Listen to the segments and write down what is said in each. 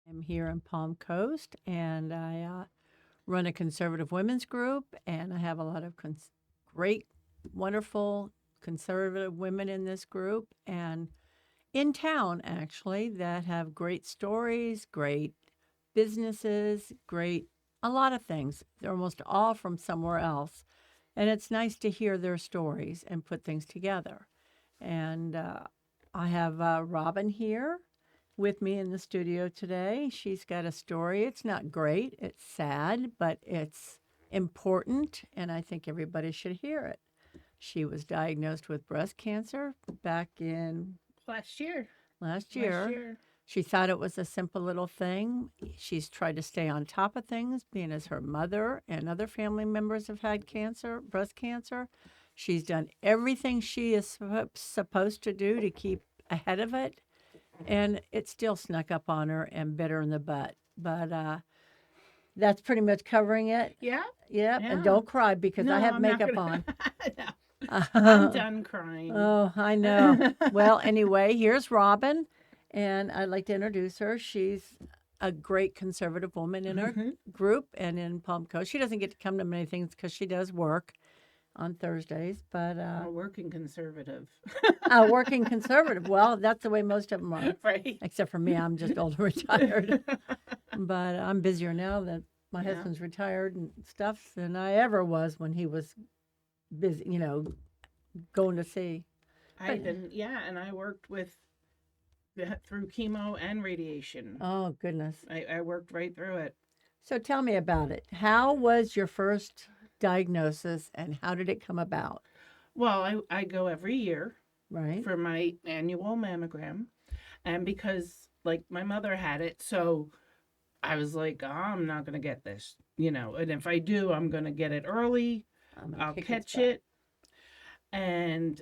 I'm here in Palm Coast, and I run a conservative women's group, and I have a lot of great, wonderful conservative women in this group, and in town actually, that have great stories, great businesses, great a lot of things. They're almost all from somewhere else, and it's nice to hear their stories and put things together. And I have Robin here with me in the studio today. She's got a story. It's not great, it's sad, but it's important, and I think everybody should hear it. She was diagnosed with breast cancer back in Last year. last Last year. year. She thought it was a simple little thing. She's tried to stay on top of things, being as her mother and other family members have had cancer, breast cancer. She's done everything she is supposed to do to keep ahead of it, and it still snuck up on her and bit her in the butt. But that's pretty much covering it. Yeah. Yep, and Yeah. don't cry because No, I have I'm not makeup gonna. on. No. I'm done crying. Oh, I know. Well, anyway, here's Robin, and I'd like to introduce her. She's a great conservative woman in our group and in Palm Coast. She doesn't get to come to many things because she does work on Thursdays, but A working conservative. working conservative. Well, that's the way most of them are, Right. except for me. I'm just old and retired, but I'm busier now that my Yeah. husband's retired and stuff than I ever was when he was busy, going to sea. I didn't. Yeah, and I worked through chemo and radiation. Oh, goodness. I worked right through it. So tell me about it. How was your first diagnosis and how did it come about? Well, I go every year Right? for my annual mammogram, and because like my mother had it, so I was like, oh, I'm not gonna get this, and if I do, I'm gonna get it early. I'm gonna I'll kick its catch butt. it. And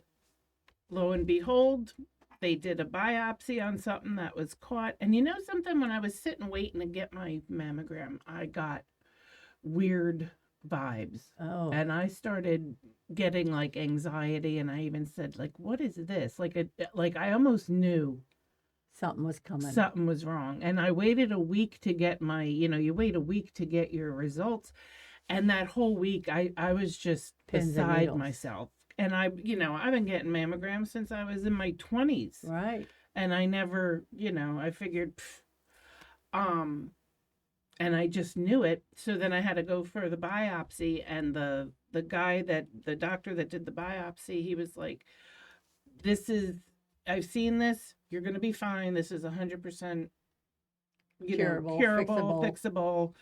lo and behold, they did a biopsy on something that was caught. And you know something? When I was sitting waiting to get my mammogram, I got weird vibes. Oh, And I started getting like anxiety, and I even said like, what is this? Like I almost knew something was coming. something was wrong. And I waited a week to get you wait a week to get your results. And that whole week, I was just Pins and beside needles. myself. And I've been getting mammograms since I was in my 20s. Right. And I never, I figured, um, and I just knew it. So then I had to go for the biopsy. And the doctor that did the biopsy, he was like, this is, I've seen this. You're going to be fine. This is 100%, Curable, curable, fixable. fixable.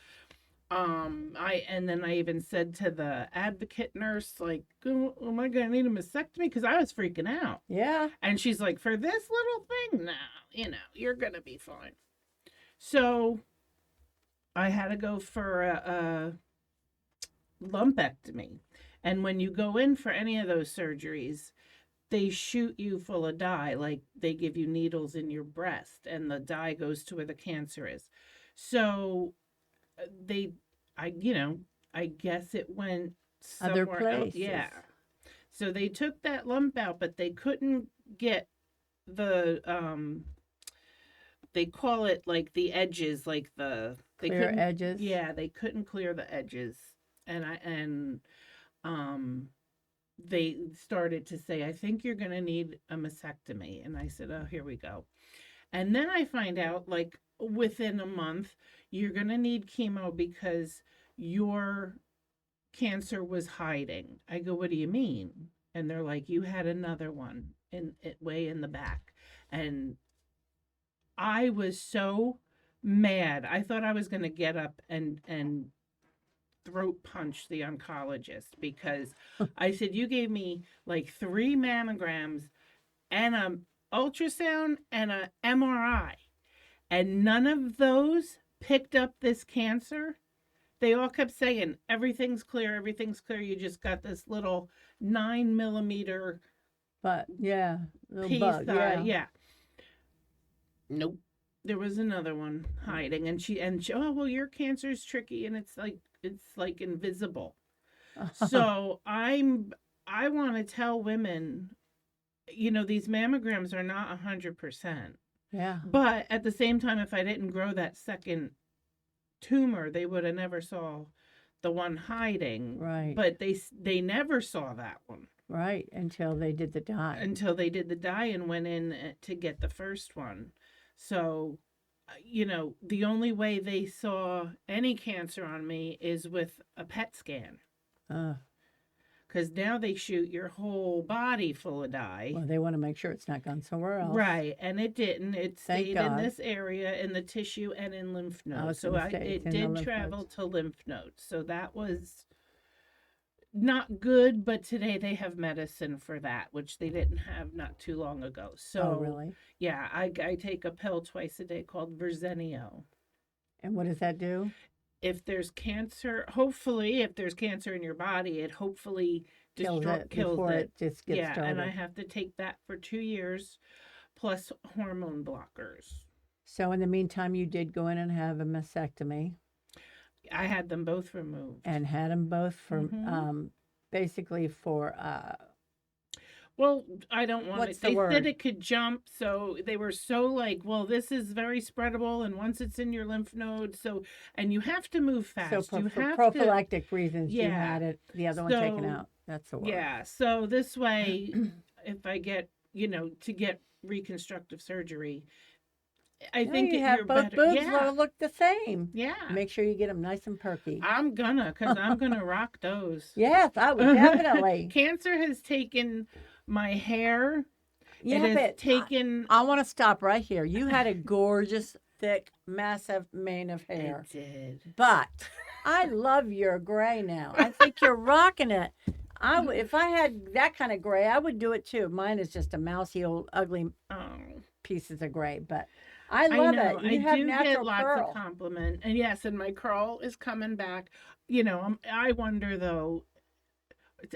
And then I even said to the advocate nurse, like, oh, am I gonna need a mastectomy? Because I was freaking out. Yeah. And she's like, for this little thing, now, you're gonna be fine. So I had to go for a lumpectomy. And when you go in for any of those surgeries, they shoot you full of dye, like they give you needles in your breast, and the dye goes to where the cancer is. So they I guess it went Other somewhere else. places. Yeah. So they took that lump out, but they couldn't get the they call it like the edges, like they Clear couldn't. edges. Yeah, they couldn't clear the edges. And um they started to say, I think you're gonna need a mastectomy. And I said, oh, here we go. And then I find out, like, within a month, you're going to need chemo because your cancer was hiding. I go, what do you mean? And they're like, you had another one way in the back. And I was so mad. I thought I was going to get up and throat punch the oncologist because I said, you gave me like 3 mammograms and a ultrasound and a MRI, and none of those picked up this cancer. They all kept saying everything's clear, everything's clear. You just got this little 9 millimeter But yeah, little piece. bug. Yeah. Yeah. Nope. There was another one hiding, and she, oh well, your cancer is tricky, and it's like invisible. So I want to tell women, these mammograms are not 100%. Yeah. But at the same time, if I didn't grow that second tumor, they would have never saw the one hiding. Right. But they never saw that one Right. Until they did the dye. until they did the dye and went in to get the first one. So, the only way they saw any cancer on me is with a PET scan. Uh, Because now they shoot your whole body full of dye. well, they want to make sure it's not gone somewhere else. Right, and it didn't. It Thank stayed in God. this area, in the tissue and in lymph I nodes. was So gonna say, it's it in the did lymph travel nodes. to lymph nodes. So that was not good, but today they have medicine for that, which they didn't have not too long ago. So Oh, really? yeah, I take a pill twice a day called Verzenio. And what does that do? If there's cancer, hopefully, if there's cancer in your body, it hopefully Kills it kills before it. it just gets Yeah, started. and I have to take that for 2 years, plus hormone blockers. So in the meantime, you did go in and have a mastectomy I had them both removed. and had them both for Mhm. basically for Well, I don't want What's it. the They word? said it could jump, so they were so like, well, this is very spreadable, and once it's in your lymph nodes, and you have to move so fast. for, You for have to, prophylactic reasons you Yeah. had it the other one taken So, out. That's the word. yeah. So this way, if I get, to get reconstructive surgery, I No, think you you're have both better. boobs Yeah, that'll look the same. yeah. Make sure you get them nice and perky. Because I'm gonna rock those. Yes, I would definitely. Cancer has taken my hair. Yeah, It has but taken. I want to stop right here. You had a gorgeous, thick, massive mane of hair. It did. But I love your gray now. I think you're rocking it. If I had that kind of gray, I would do it too. Mine is just a mousy, old, ugly Oh, pieces of gray, but I I love know. it. You have do natural get lots curl. of compliment, and yes, and my curl is coming back. I wonder though,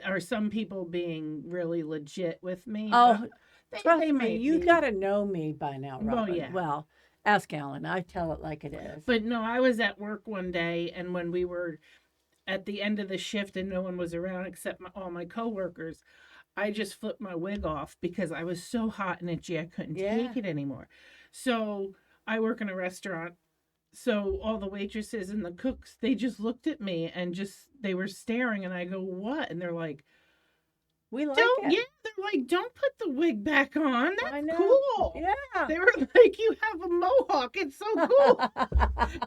are some people being really legit with me? Oh, They trust me, may you be. got to know me by now, Well, Robin. yeah. Well, ask Alan. I tell it like it is. But no, I was at work one day, and when we were at the end of the shift and no one was around except all my coworkers, I just flipped my wig off because I was so hot and itchy I couldn't Yeah. take it anymore. So I work in a restaurant. So all the waitresses and the cooks, they just looked at me and they were staring, and I go, "What?" And they're like, We like "Don't, it. yeah." They're like, "Don't put the wig back on. I That's know. cool." Yeah. They were like, "You have a mohawk. It's so cool."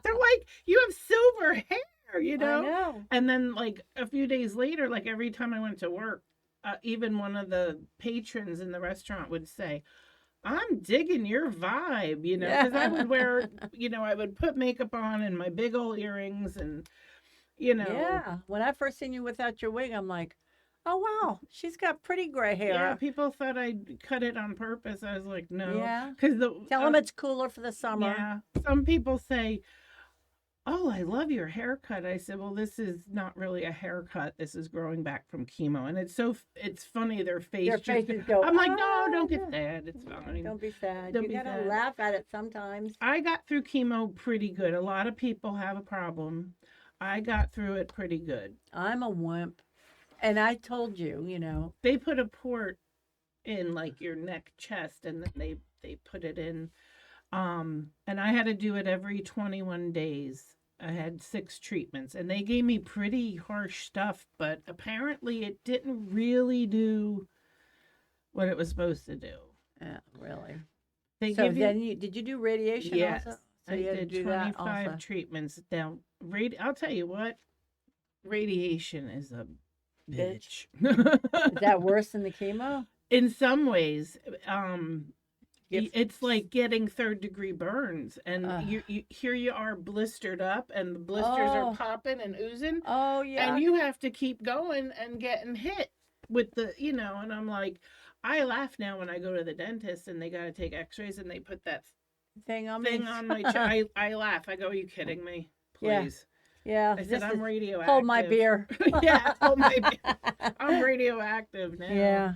They're like, "You have silver hair, you I know?" know. And then, like, a few days later, like, every time I went to work, even one of the patrons in the restaurant would say, "I'm digging your vibe," because I would wear, I would put makeup on and my big old earrings and, Yeah. When I first seen you without your wig, I'm like, oh, wow, she's got pretty gray hair. yeah, people thought I cut it on purpose. I was like, no. Yeah. Because Tell them it's cooler for the summer. yeah, some people say, "Oh, I love your haircut." I said, "Well, this is not really a haircut. This is growing back from chemo." And it's funny, their face Their just faces go, I'm like, "No, "Ah, don't get no." sad. It's fine." Don't be sad. Don't You be gotta sad. laugh at it sometimes. I got through chemo pretty good. A lot of people have a problem. I got through it pretty good. I'm a wimp. And I told you, They put a port in like your neck, chest, and then they put it in. And I had to do it every 21 days. I had 6 treatments, and they gave me pretty harsh stuff, but apparently it didn't really do what it was supposed to do. Yeah, really. They So give you, then did you do radiation yes, also? So I you had to did do that 25 also. treatments. Now, I'll tell you what, radiation is a bitch. Is that worse than the chemo? In some ways, If- it's like getting third-degree burns, and Ugh. you here you are blistered up, and the blisters Oh. are popping and oozing, Oh, yeah. and you have to keep going and getting hit with and I'm like, I laugh now when I go to the dentist and they got to take x-rays and they put that Thing on thing me. on my chest. I laugh. I go, "Are you kidding me? Yeah. Please." Yeah. I this said, "I'm is- radioactive." Hold my beer. Yeah, hold my beer. I'm radioactive now. Yeah.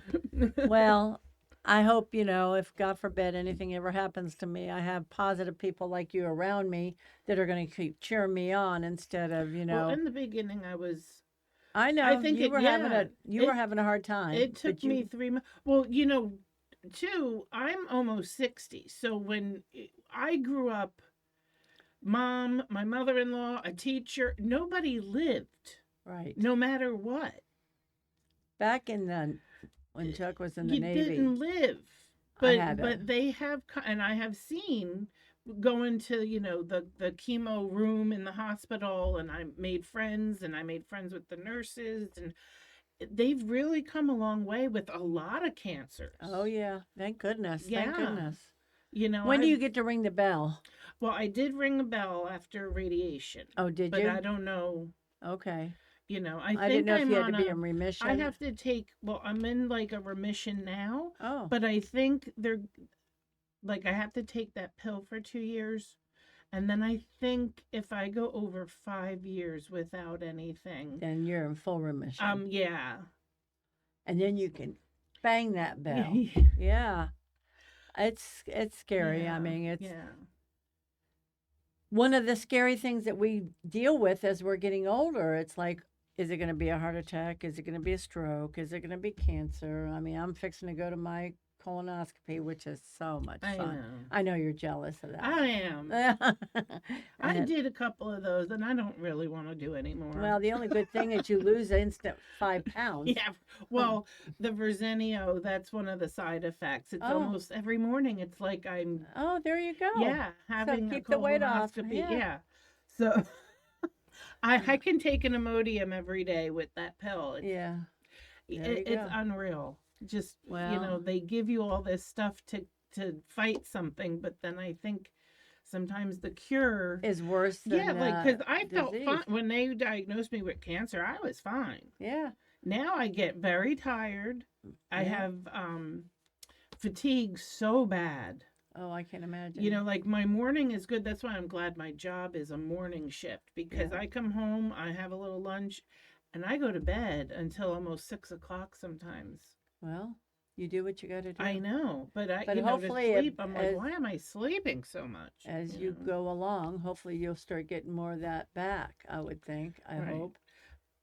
Well, I hope, if God forbid anything ever happens to me, I have positive people like you around me that are going to keep cheering me on instead of, Well, in the beginning, I was. I know I think you it- were having yeah, you were having a hard time. It took but you- me 3 months. Well, too, I'm almost 60. So when I grew up, mom, my mother-in-law, a teacher, nobody lived, Right. no matter what. Back in the when Chuck was in the You Navy, didn't live. I But had a they have and I have seen going to, the chemo room in the hospital, and I made friends, and I made friends with the nurses, and they've really come a long way with a lot of cancers. oh yeah, thank goodness, thank Yeah. goodness. When do I've you get to ring the bell? well, I did ring a bell after radiation, Oh, did but I you? don't know, Okay. I I didn't think know if I'm you had to on be in I remission. have to take, well, I'm in like a remission now, Oh, but I think they're like I have to take that pill for 2 years. And then I think if I go over 5 years without anything, then you're in full remission. yeah. And then you can bang that bell. Yeah. Yeah. It's scary. I Yeah. mean, it's Yeah. one of the scary things that we deal with as we're getting older. It's like, is it going to be a heart attack? Is it going to be a stroke? Is it going to be cancer? I mean, I'm fixing to go to my colonoscopy, which is so much I fun. know. I know you're jealous of that. I am. I And- did a couple of those, and I don't really want to do anymore. well, the only good thing is you lose instant 5 pounds. Yeah. Well, the Verzenio, that's one of the side effects. It's Oh. almost every morning. It's like I'm, Oh, there you go. yeah, having keep a the weight off. colonoscopy. Yeah. Yeah. So I can take an Imodium every day with that pill. Yeah. There you It's go. unreal. Just Well, they give you all this stuff to fight something, but then I think sometimes the cure, is worse than yeah, like because I felt disease. fine when they diagnosed me with cancer. I was fine. Yeah. Now I get very tired. I Yeah. have fatigue so bad. Oh, I can imagine. Like my morning is good. That's why I'm glad my job is a morning shift, because Yeah. I come home, I have a little lunch, and I go to bed until almost 6 o'clock sometimes. Well, you do what you got to do. I know, but But to hopefully it- sleep, I'm like, as- why am I sleeping so much? As you know? go along, hopefully you'll start getting more of that back, I would think. I Right. hope.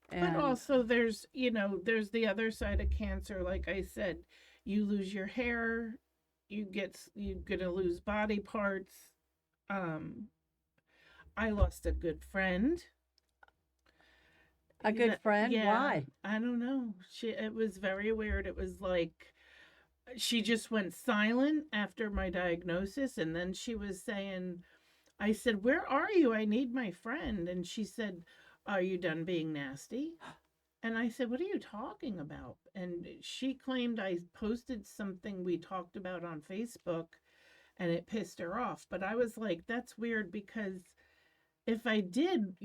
But also there's the other side of cancer. Like I said, you lose your hair, you're gonna lose body parts. I lost a good friend. a good friend? Yeah, Why? I don't know. It was very weird. It was like she just went silent after my diagnosis, and then she was saying, I said, "Where are you? I need my friend." And she said, "Are you done being nasty?" And I said, "What are you talking about?" And she claimed I posted something we talked about on Facebook, and it pissed her off. But I was like, that's weird, because if I did,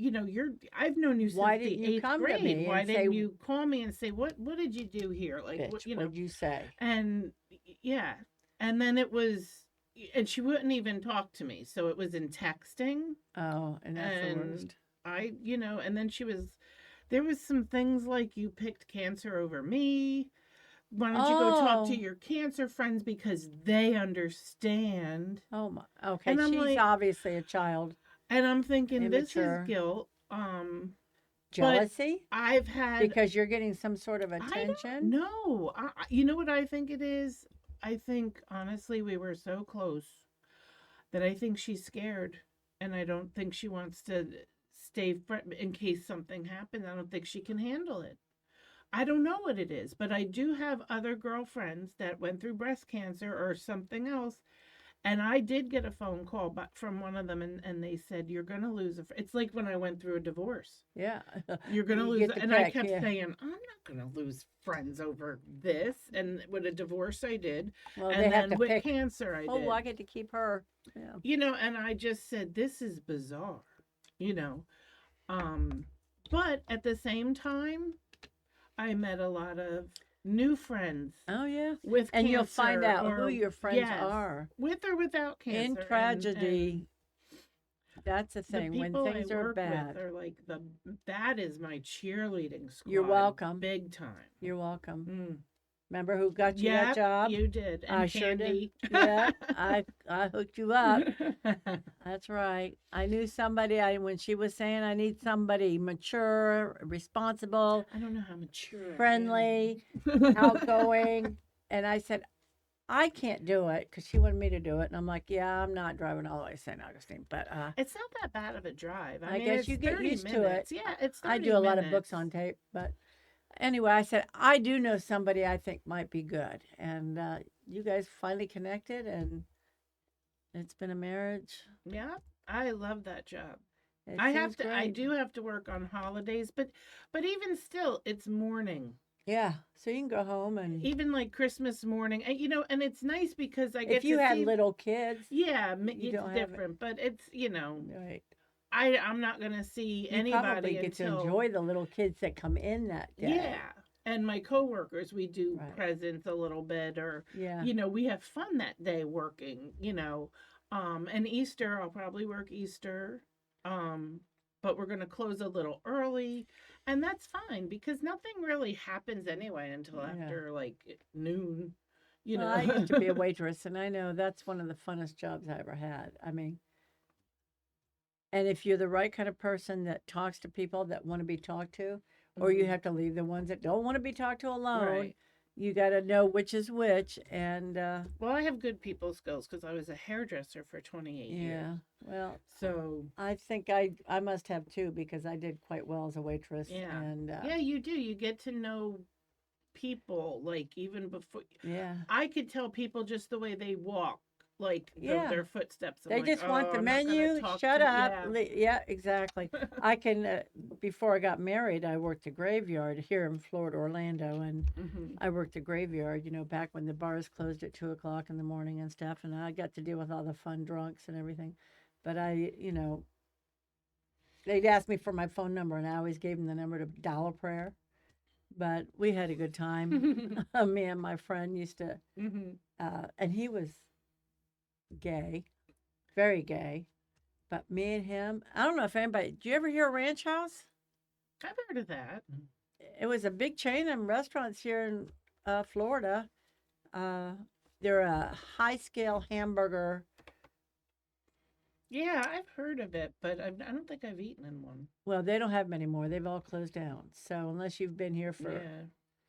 I've known you since Why the didn't you eighth come to grade. me Why and didn't say, you call me and say, what did you do here? Like, bitch, what'd you say? And yeah. And then it was, and she wouldn't even talk to me. So it was in texting. Oh, and that's the And worst. and then there was some things like, you picked cancer over me. Why don't you go talk to Oh. your cancer friends, because they understand. Oh my. Okay, And I'm she's like, obviously a child. and I'm thinking, this Immature. is guilt. Jealousy? I've had, Because you're getting some sort of I don't attention? know. You know what I think it is? I think, honestly, we were so close that I think she's scared, and I don't think she wants to stay in case something happens. I don't think she can handle it. I don't know what it is, but I do have other girlfriends that went through breast cancer or something else. And I did get a phone call from one of them, and they said, "You're going to lose It's like when I went through a divorce. Yeah. You're going to You lose. get to And I pick, kept yeah. saying, I'm not going to lose friends over this. And with a divorce, I did. Well, And they have then to with pick. cancer, I did. Oh, I get to keep her. Yeah. And I just said, this is bizarre, you know. But at the same time, I met a lot of new friends Oh, yeah. with And you'll find cancer, out who or- your friends yes, are. with or without cancer. In and- tragedy, that's the and thing. the When people things I are work bad, with are like that is my cheerleading squad. You're welcome. Big time. you're welcome. Mm. Remember who got you Yep, that job? you did. And I sure did. Candy. Yeah, I hooked you up. That's right. I knew somebody. When she was saying I need somebody mature, responsible, I don't know how mature. I am. friendly, outgoing, and I said, I can't do it because she wanted me to do it, and I'm like, yeah, I'm not driving all the way to St. Augustine, but It's not that bad of a drive. I I mean, guess it's you get 30 used to it. minutes. Yeah, it's I 30 do a lot of books minutes. on tape, but anyway, I said I do know somebody I think might be good, and you guys finally connected, and it's been a marriage. Yeah, I love that job. It seems I great. do have to work on holidays, but even still, it's morning. Yeah, so you can go home, and Even like Christmas morning. And and it's nice because I if get you to had see, little kids, yeah, you it's don't have it. different, but it's, Right. I'm not going to see You probably anybody get to until, enjoy the little kids that come in that day. yeah. And my coworkers, we do Right. presents a little bit, or, Yeah. we have fun that day working, and Easter, I'll probably work Easter. But we're going to close a little early, and that's fine because nothing really happens anyway until Yeah. after like noon, you Well, know. I used to be a waitress, and I know that's one of the funnest jobs I ever had. I mean, and if you're the right kind of person that talks to people that want to be talked to, or you Mhm. have to leave the ones that don't want to be talked to alone, Right. you got to know which is which. And Well, I have good people skills because I was a hairdresser for 28 years. yeah, well, So, I think I must have too because I did quite well as a waitress. yeah. And Yeah, you do. You get to know people, like, even before. yeah, I could tell people just the way they walk, like yeah. their footsteps. I'm They like, just want oh, the I'm not gonna menu. talk Shut to. up. Yeah. Yeah, exactly. I can. Before I got married, I worked a graveyard here in Florida, Orlando, and Hmm. I worked a graveyard. You know, back when the bars closed at 2 o'clock in the morning and stuff, and I got to deal with all the fun drunks and everything. But they'd ask me for my phone number, and I always gave them the number to Dollar Prayer. But we had a good time. Me and my friend used to, Hmm. and he was gay, very gay. But me and him, I don't know if anybody, do you ever hear of Ranch House? I've heard of that. It was a big chain of restaurants here in Florida. Uh, they're a high scale hamburger. Yeah, I've heard of it, but I don't think I've eaten in one. Well, they don't have many more. They've all closed down. So unless you've been here for, Yeah,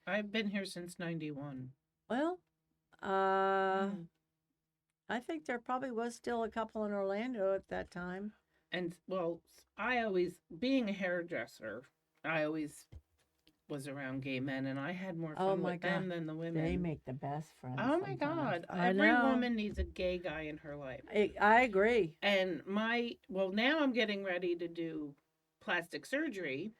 I've been here since '91. well, uh, Mm. I think there probably was still a couple in Orlando at that time. And well, I always, being a hairdresser, I always was around gay men, and I had more Oh fun my with God. them than the They women. make the best friends Oh my sometimes. God, I every know. woman needs a gay guy in her life. I agree. And well, now I'm getting ready to do plastic surgery,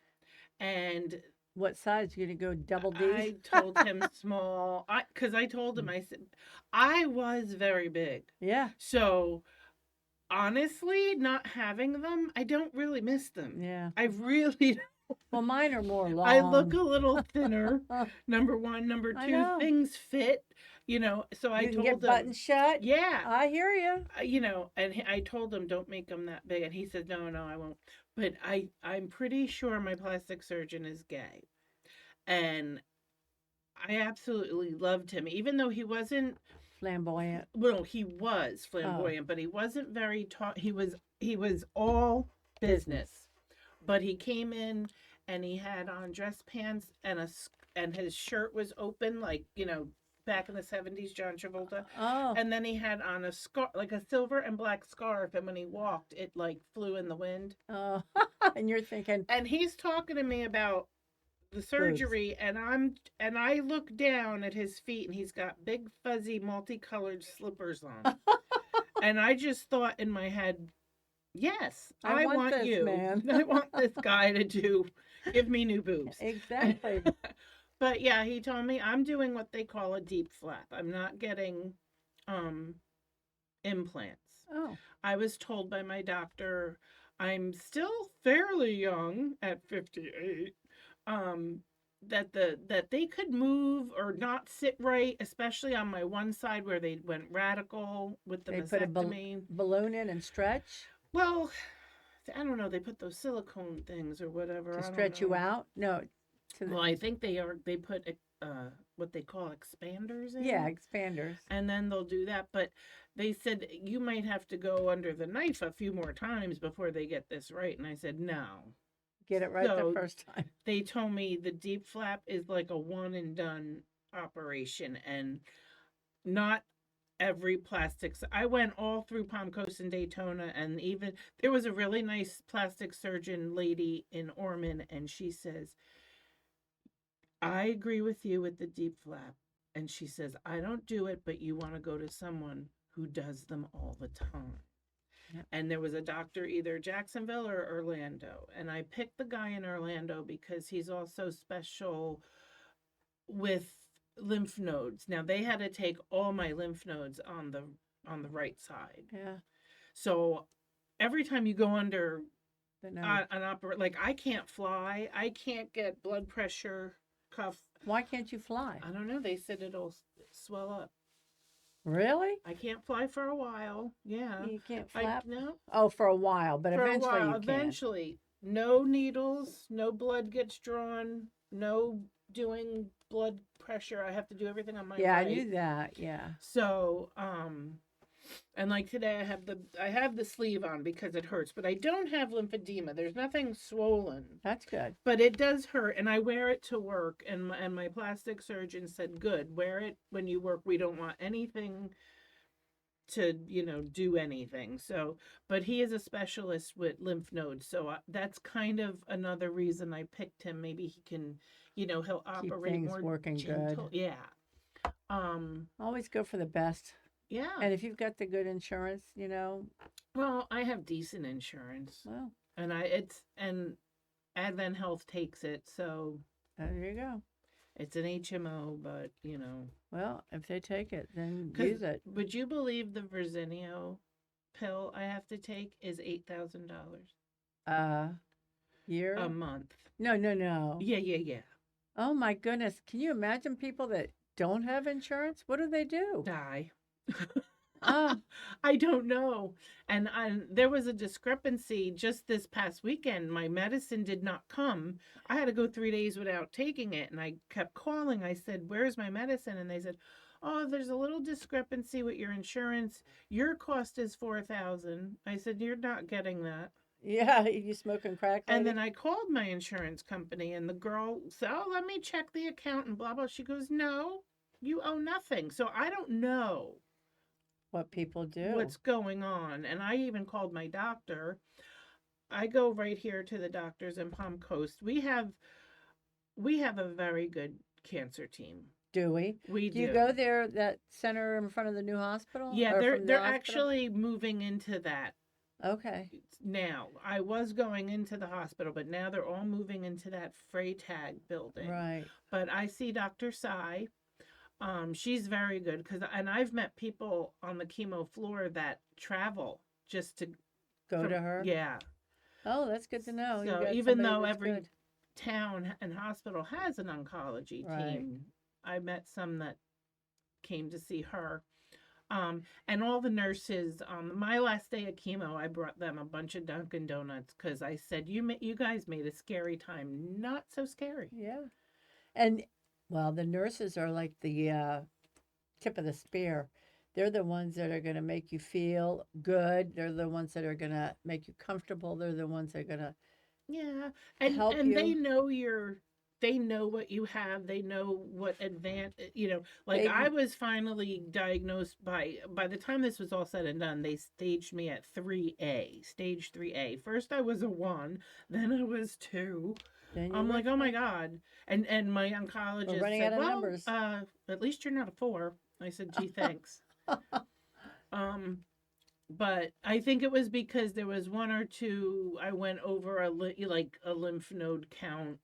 and What size? You going to go double D's? I told him small. Because I told him, I said, I was very big. Yeah. So honestly, not having them, I don't really miss them. Yeah. I really, Well, mine are more long. I look a little thinner. Number one. Number I two, know. things fit, so I You can told get him, buttons shut. yeah, I hear you. and I told him, don't make them that big. And he said, no, no, I won't. But I'm pretty sure my plastic surgeon is gay. And I absolutely loved him, even though he wasn't. Flamboyant. Well, he was flamboyant, but he wasn't very taught. He was all business, but he came in and he had on dress pants and and his shirt was open, like back in the '70s, John Travolta. Oh. And then he had on a scarf, like a silver and black scarf, and when he walked, it like flew in the wind. Oh. And you're thinking, And he's talking to me about the surgery, and I look down at his feet, and he's got big fuzzy multicolored slippers on. And I just thought in my head, yes, I want this, you. man. I want this guy to give me new boobs. exactly. But yeah, he told me I'm doing what they call a deep flap. I'm not getting implants. Oh. I was told by my doctor I'm still fairly young at 58. That they could move or not sit right, especially on my one side where they went radical with the They put a mastectomy. balloon in and stretch Well, I don't know. They put those silicone things or whatever. to I don't stretch you know. out. No. Well, I think they put what they call expanders in. Yeah, expanders. And then they'll do that. But they said you might have to go under the knife a few more times before they get this right. And I said, no. Get it right So the first time. they told me the deep flap is like a one and done operation. And, not every plastics. I went all through Palm Coast and Daytona, and even there was a really nice plastic surgeon lady in Ormond, and she says, I agree with you with the deep flap. And she says, I don't do it, but you want to go to someone who does them all the time. Yep. And there was a doctor either Jacksonville or Orlando. And I picked the guy in Orlando because he's also special with lymph nodes. Now they had to take all my lymph nodes on the right side. Yeah. So every time you go under But no. an like I can't fly, I can't get blood pressure cuff. Why can't you fly? I don't know. They said it'll swell up. Really? I can't fly for a while. Yeah. You can't flap? No. Oh, for a while, but For a eventually while. you can. Eventually. No needles, no blood gets drawn, no doing blood pressure. I have to do everything on my Yeah, right. I knew that. Yeah. So, and like today I have the sleeve on because it hurts, but I don't have lymphedema. There's nothing swollen. That's good. But it does hurt, and I wear it to work. And my plastic surgeon said, "Good, wear it when you work. We don't want anything to do anything." So, but he is a specialist with lymph nodes, so that's kind of another reason I picked him. Maybe he can, he'll Keep operate things more working gentle. good. Yeah. Always go for the best. Yeah. And if you've got the good insurance, Well, I have decent insurance, well, and Advent Health takes it, so there you go. it's an HMO, but Well, if they take it, then 'cause use it. would you believe the Verzenio pill I have to take is $8,000 Year? a month? No. Yeah. Oh my goodness. Can you imagine people that don't have insurance? What do they do? Die. Ah, I don't know. And there was a discrepancy just this past weekend. My medicine did not come. I had to go 3 days without taking it. And I kept calling. I said, "Where's my medicine?" And they said, "Oh, there's a little discrepancy with your insurance. Your cost is $4,000." I said, "You're not getting that." yeah, you smoking crack? And lady? then I called my insurance company, and the girl said, "Oh, let me check the account," and blah, blah. She goes, "No, you owe nothing." So I don't know What people do. what's going on. And I even called my doctor. I go right here to the doctors in Palm Coast. We have a very good cancer team. Do we? We Do you do. go there, that center in front of the new hospital? Yeah, Or they're from the they're hospital? actually moving into that Okay. now. I was going into the hospital, but now they're all moving into that Freytag building. Right. But I see Dr. Sai. She's very good and I've met people on the chemo floor that travel just to Go to her? Yeah. Oh, that's good to know. You So got even somebody though that's every good. town and hospital has an oncology Right. team, I met some that came to see her. And all the nurses, my last day of chemo, I brought them a bunch of Dunkin' Donuts because I said, you guys made a scary time not so scary. Yeah. And, well, the nurses are like the tip of the spear. They're the ones that are going to make you feel good. They're the ones that are going to make you comfortable. They're the ones that are going to Yeah, and help they you. know they know what you have. They know what like They, I was finally diagnosed by the time this was all said and done, they staged me at 3A, stage 3A. First I was a 1, then I was 2. then I'm you like, were "Oh my fine. God." And my We're oncologist running said, out of "Well, numbers. at least you're not a 4." I said, "Gee, thanks." But I think it was because there was one or two I went over a lymph node count,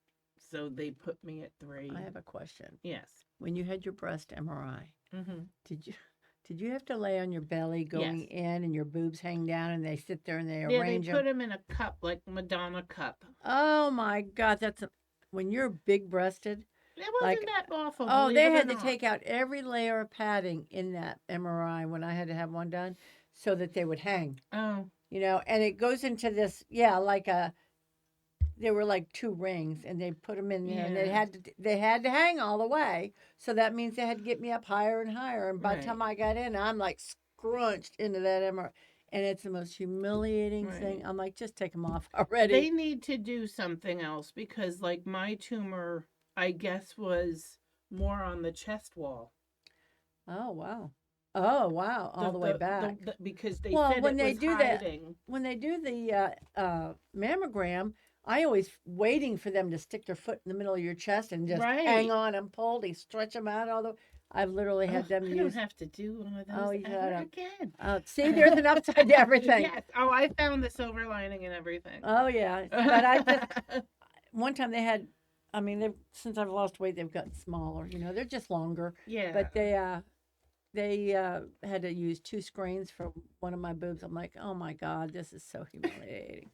so they put me at 3. I have a question. Yes. When you had your breast MRI, Mm-hmm. did you have to lay on your belly going Yes. in and your boobs hang down and they sit there and they Yeah, they arrange put them? them in a cup like Madonna cup. Oh my God, when you're big breasted. It wasn't Like, that awful. oh, Believe they it or had to not. take out every layer of padding in that MRI when I had to have one done so that they would hang, Oh, and it goes into this, they were like 2 rings and they put them in there and yeah. they had to hang all the way. So that means they had to get me up higher and higher. And by the Right. time I got in, I'm like scrunched into that MRI. And it's the most humiliating Right. thing. I'm like, just take them off They already. need to do something else because, like, my tumor, I guess, was more on the chest wall. Oh, wow. Oh, wow. All the way back. Because they Well, said when it they was do that, hiding. when they do the mammogram, I always waiting for them to stick their foot in the middle of your chest and just hang Right. on and pull. They stretch them out all the. I've literally Oh, had them I don't use. have to do one of Oh, those you ever had again. see, there's an upside to everything. Yes. Oh, I found the silver lining and everything. Oh yeah, but I just one time they had. I mean, they've since I've lost weight, they've gotten smaller. You know, they're just longer. Yeah. But they had to use 2 screens for one of my boobs. I'm like, oh my God, this is so humiliating.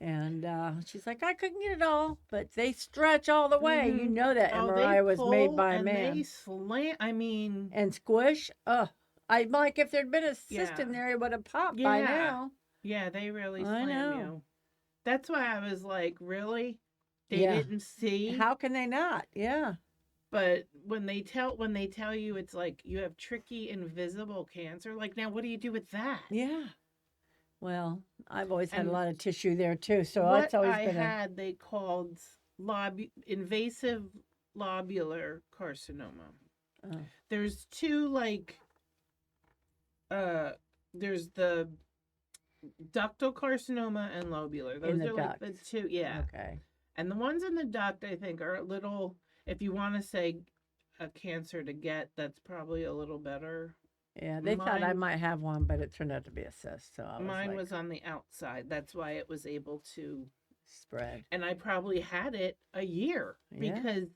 And she's like, I couldn't get it all, but they stretch all the way. You Hmm. know that Oh, they MRI was made pull by a and they man. slant. I mean, And squish, I'm like, if there'd been a cyst yeah. in there, it would have popped by Yeah. now. Yeah, they really I slam know. you. That's why I was like, really? They Yeah. didn't see? How can they not? Yeah. But when they tell you it's like you have tricky invisible cancer, like now what do you do with that? Yeah. Well, I've always had a And lot of tissue there too, so it's what always I been a. had they called invasive lobular carcinoma. Oh, There's two like uh there's the ductal carcinoma and lobular. in Those the are like the ducts. two, yeah. Okay. And the ones in the duct I think are a little, if you want to say a cancer to get, that's probably a little better. Yeah, they thought I Mine might have one, but it turned out to be a cyst. So I was mine like, was on the outside. That's why it was able to, spread. and I probably had it a year Yeah. because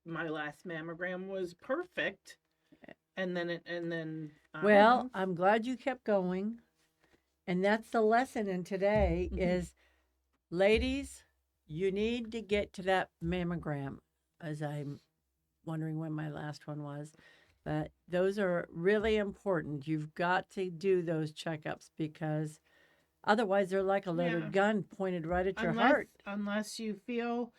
my last mammogram was perfect. And then I don't Well, know. I'm glad you kept going. And that's the lesson in today Mhm. is ladies, you need to get to that mammogram, as I'm wondering when my last one was. But those are really important. You've got to do those checkups because otherwise they're like a Yeah. loaded gun pointed right at your Unless heart. unless you feel,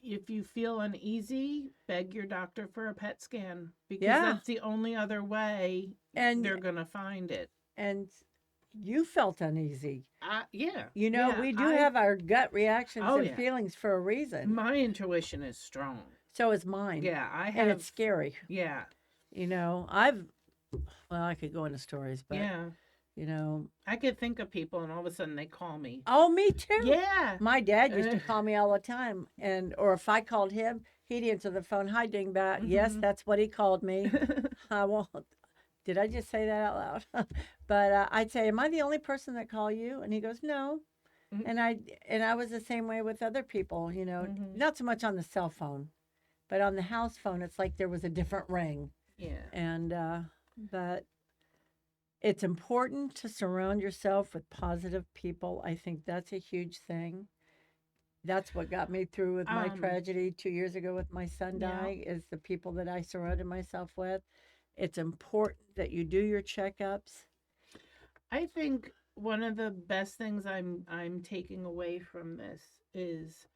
if you feel uneasy, beg your doctor for a PET scan because Yeah. that's the only other way And they're going to find it. and you felt uneasy. Yeah. You know, Yeah, we do have our gut reactions Oh, and yeah. feelings for a reason. My intuition is strong. So is mine. Yeah, I And have it's scary. yeah. You know, well, I could go into stories, but, Yeah. you know, I could think of people and all of a sudden they call me. oh, me too. Yeah. My dad used to call me all the time. Or if I called him, he'd answer the phone. Hi, Dingbat. Yes, Mhm. that's what he called me. I won't. Did I just say that out loud? But I'd say, "Am I the only person that call you?" And he goes, "No." Mhm. And I was the same way with other people. You know, Mhm. not so much on the cell phone, but on the house phone, it's like there was a different ring. Yeah. And but it's important to surround yourself with positive people. I think that's a huge thing. That's what got me through with my Um, tragedy 2 years ago with my son yeah. dying is the people that I surrounded myself with. It's important that you do your checkups. I think one of the best things I'm taking away from this is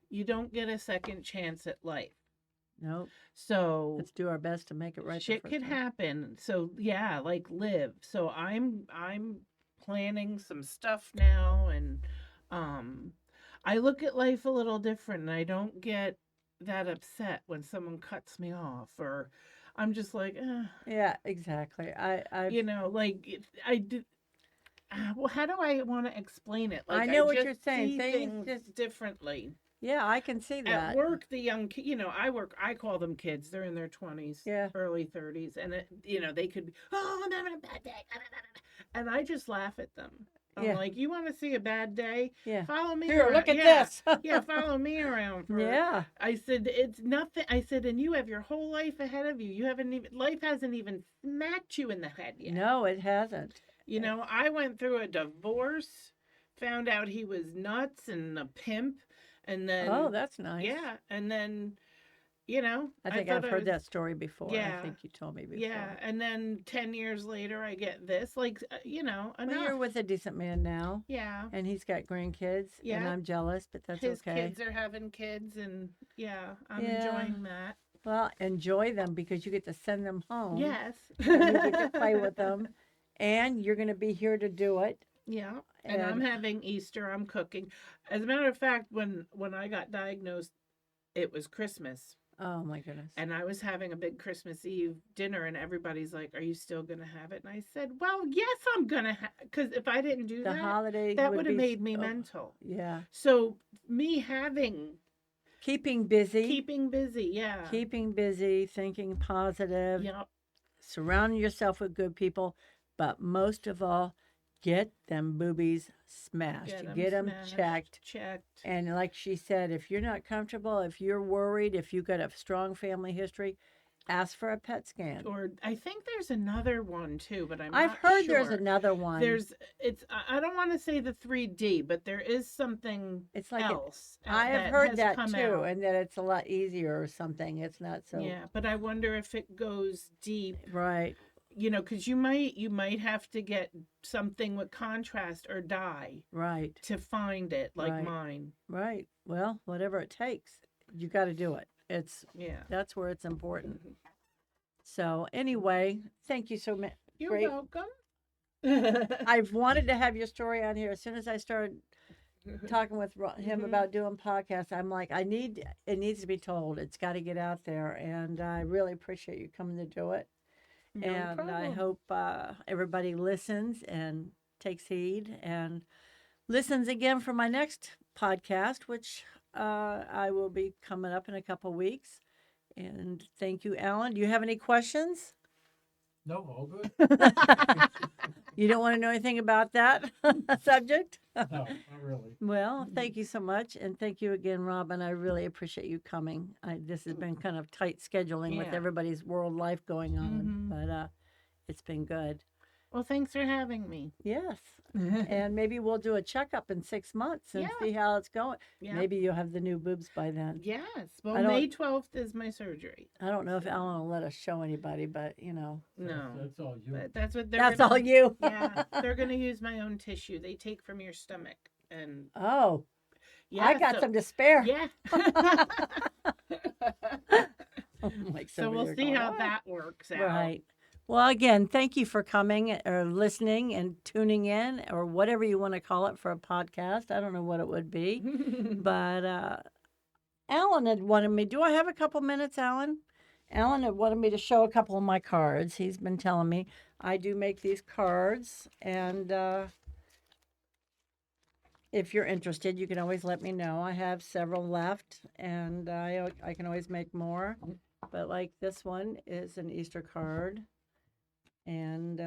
you don't get a second chance at life. Nope. So Let's do our best to make it right. shit the could first time. happen. So yeah, like live. So I'm planning some stuff now, and I look at life a little different and I don't get that upset when someone cuts me off, or I'm just like Yeah, exactly. you know, like I did. Well, how do I want to explain it? Like I I know what just you're saying. see Things things just differently. yeah, I can see At that. work, the young, you know, I call them kids. They're in their 20s, Yeah. early 30s, and you know, they could be, oh, I'm having a bad day, and I just laugh at them. I'm Yeah. like, you want to see a bad day? Yeah. Follow me Here, around. look at Yeah. this. Yeah, follow me around for. Yeah. I said it's nothing. I said, and you have your whole life ahead of you. You haven't even life hasn't even smacked you in the head yet. No, it hasn't. You know, I went through a divorce, found out he was nuts and a pimp, and then Oh, that's nice. yeah, and then you know, I think thought I've heard that story before. Yeah. I think you told me before. Yeah, and then 10 years later, I get this, like you know, Well, enough. you're with a decent man now, Yeah, and he's got grandkids, and Yeah. I'm jealous, but that's his okay. kids are having kids, and yeah, I'm Yeah. enjoying that. Well, enjoy them because you get to send them home. Yes, And you get to play with them, and you're going to be here to do it. Yeah, and I'm having Easter. I'm cooking. As a matter of fact, when I got diagnosed, it was Christmas. Oh my goodness. And I was having a big Christmas Eve dinner, and everybody's like, "Are you still gonna have it?" And I said, "Well, yes, I'm gonna have." Because if I didn't do The that, holiday that would would have be made me oh, mental. yeah. So me having Keeping busy, keeping busy, yeah, keeping busy, thinking positive, yep, surrounding yourself with good people, but most of all, get them boobies smashed, get them get them smashed, checked. checked. And like she said, if you're not comfortable, if you're worried, if you've got a strong family history, ask for a PET scan. Or I think there's another one too, but I'm I've not heard sure. there's another one. There's it's I don't want to say the 3D, but there is something It's like else I have that heard has that come too, out. and that it's a lot easier or something. It's not so Yeah, but I wonder if it goes deep, right. because you might have to get something with contrast or dye Right. to find it, like Right. mine. Right. Well, whatever it takes, you got to do it. Yeah. That's where it's important. So anyway, thank you so much. You're Great. welcome. I've wanted to have your story on here as soon as I started talking with him Mhm. about doing podcasts. I'm like, it needs to be told. It's got to get out there, and I really appreciate you coming to do it. No And I problem. hope everybody listens and takes heed and listens again for my next podcast, which I will be coming up in a couple weeks. And thank you, Alan. Do you have any questions? No, all good. You don't want to know anything about that subject? No, not really. Well, thank you so much. And thank you again, Robin. I really appreciate you coming. This has been kind of tight scheduling with Yeah. everybody's world life going on, but it's been good. Well, thanks for having me. Yes. And maybe we'll do a checkup in 6 months and Yeah. see how it's going. Yeah. Maybe you'll have the new boobs by then. Yes. I Well, don't- May 12th is my surgery. I don't know if Alan will let us show anybody, but No. That's all you. But that's what they're that's gonna, all you. Yeah. They're going to use my own tissue. They take from your stomach. And Oh, yeah. I got so, some to spare. Yeah. Like So somebody we'll were see going, how "What?" that works out. Right. Well, again, thank you for coming or listening and tuning in or whatever you want to call it for a podcast. I don't know what it would be. But Alan had wanted me. Do I have a couple minutes, Alan? Alan had wanted me to show a couple of my cards. He's been telling me I do make these cards. And if you're interested, you can always let me know. I have several left, and I can always make more. But like this one is an Easter card. And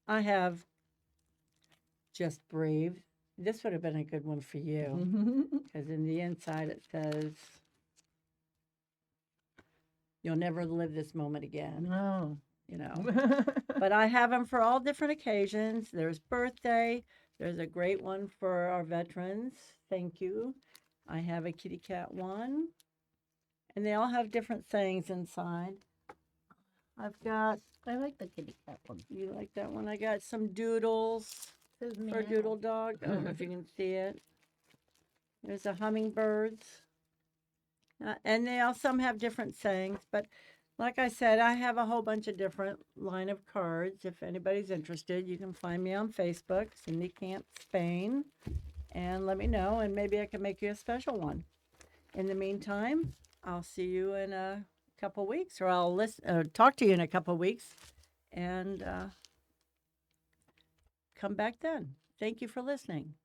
I have Just Brave. This would have been a good one for you because in the inside it says, "You'll never live this moment again." No. You know. But I have them for all different occasions. There's birthday. There's a great one for our veterans. Thank you. I have a kitty cat one. And they all have different sayings inside. I've got, I like the kitty cat one. you like that one? I got some doodles Says for meow. Doodle Dog. I don't know if you can see it. There's a hummingbirds. And they all, some have different sayings, but like I said, I have a whole bunch of different line of cards. If anybody's interested, you can find me on Facebook, Cindy Camp Spain, and let me know, and maybe I can make you a special one. In the meantime, I'll see you in a couple weeks, or I'll talk to you in a couple weeks, and come back then. Thank you for listening.